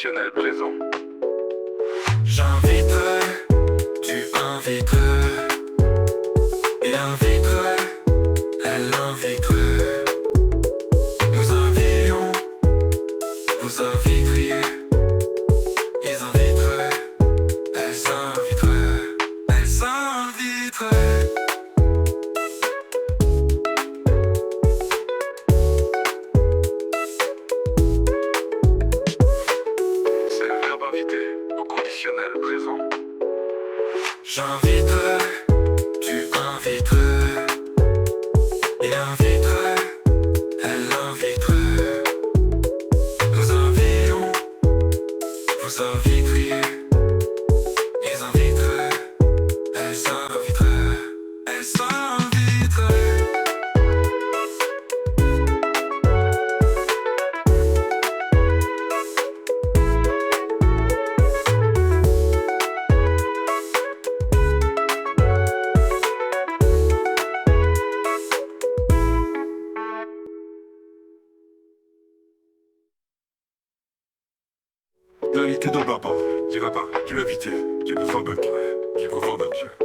conditionnel présent. J'inviterai, tu inviterais, il inviterait, elle inviterait. Nous invitions, vous inviteriez, ils inviteraient, elles s'inviteraient, elles s'inviteraient. C'est le verbe inviter au conditionnel présent. J'inviterai, tu inviterais, il inviterait, elle inviterait. Nous invitions, vous inviteriez, ils inviteraient, elles s'inviteraient, elles s'inviteraient. L'invité de papa, tu vas pas, tu l'invitais, tu le fais un peu, tu le fais un peu.